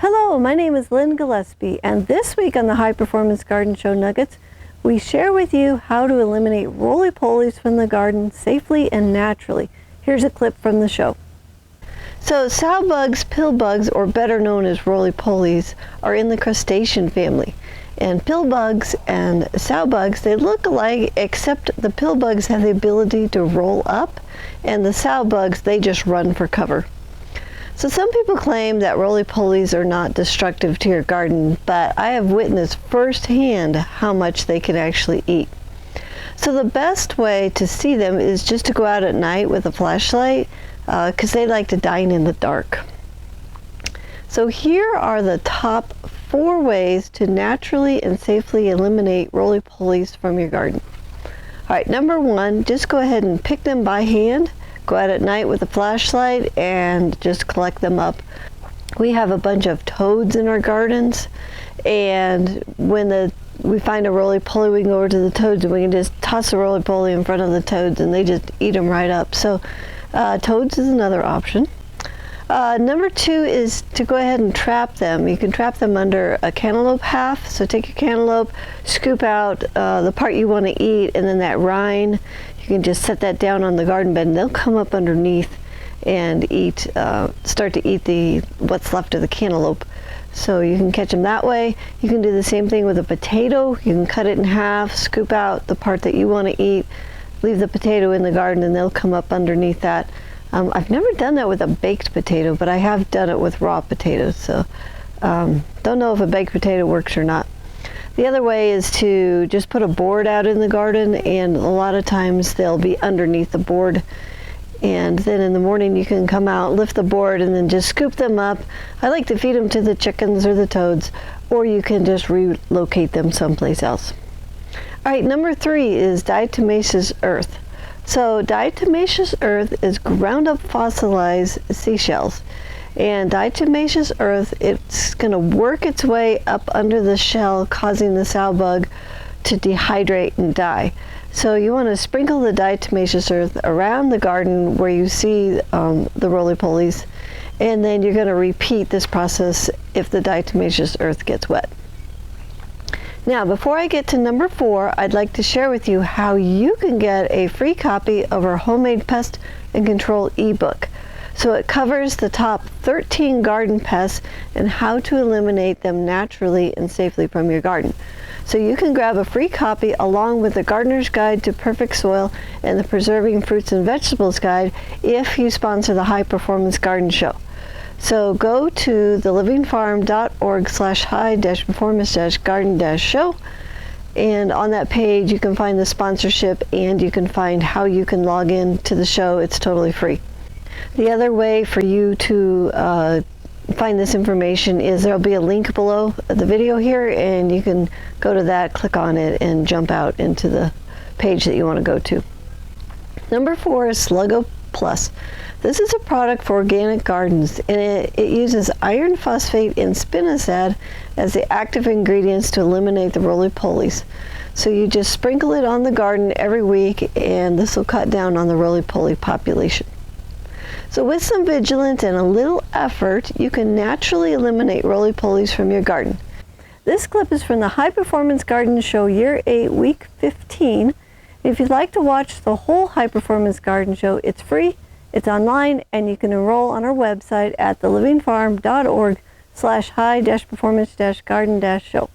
Hello, my name is Lynn Gillespie, and this week on the High Performance Garden Show Nuggets, we share with you how to eliminate roly-polies from the garden safely and naturally. Here's a clip from the show. So sow bugs, pill bugs, or better known as roly-polies, are in the crustacean family. And pill bugs and sow bugs, they look alike, except the pill bugs have the ability to roll up, and the sow bugs, they just run for cover. So some people claim that roly-polies are not destructive to your garden, but I have witnessed firsthand how much they can actually eat. So the best way to see them is just to go out at night with a flashlight, because they like to dine in the dark. So here are the top 4 ways to naturally and safely eliminate roly-polies from your garden. All right, number 1, just go ahead and pick them by hand. Go out at night with a flashlight and just collect them up. We have a bunch of toads in our gardens, and when we find a roly-poly, we can go over to the toads and we can just toss a roly-poly in front of the toads and they just eat them right up. So toads is another option. Number 2 is to go ahead and trap them. You can trap them under a cantaloupe half. So take your cantaloupe, scoop out the part you want to eat, and then that rind, you can just set that down on the garden bed and they'll come up underneath and start to eat what's left of the cantaloupe. So you can catch them that way. You can do the same thing with a potato. You can cut it in half, scoop out the part that you want to eat, leave the potato in the garden, and they'll come up underneath that. I've never done that with a baked potato, but I have done it with raw potatoes. So don't know if a baked potato works or not. The other way is to just put a board out in the garden, and a lot of times they'll be underneath the board. And then in the morning you can come out, lift the board, and then just scoop them up. I like to feed them to the chickens or the toads, or you can just relocate them someplace else. All right, number 3 is diatomaceous earth. So diatomaceous earth is ground up fossilized seashells. And diatomaceous earth, it's going to work its way up under the shell, causing the sow bug to dehydrate and die. So you want to sprinkle the diatomaceous earth around the garden where you see the roly-polies, and then you're going to repeat this process if the diatomaceous earth gets wet. Now, before I get to number 4, I'd like to share with you how you can get a free copy of our Homemade Pest and Control ebook. So it covers the top 13 garden pests and how to eliminate them naturally and safely from your garden. So you can grab a free copy along with the Gardener's Guide to Perfect Soil and the Preserving Fruits and Vegetables Guide if you sponsor the High Performance Garden Show. So go to thelivingfarm.org/high-performance-garden-show, and on that page you can find the sponsorship and you can find how you can log in to the show. It's totally free. The other way for you to find this information is there'll be a link below the video here, and you can go to that, click on it, and jump out into the page that you want to go to. Number 4 is Sluggo Plus. This is a product for organic gardens, and it uses iron phosphate and spinosad as the active ingredients to eliminate the roly-polies. So you just sprinkle it on the garden every week, and this will cut down on the roly-poly population. So with some vigilance and a little effort, you can naturally eliminate roly-polies from your garden. This clip is from the High Performance Garden Show Year 8, Week 15. If you'd like to watch the whole High Performance Garden Show, it's free, it's online, and you can enroll on our website at thelivingfarm.org/high-performance-garden-show.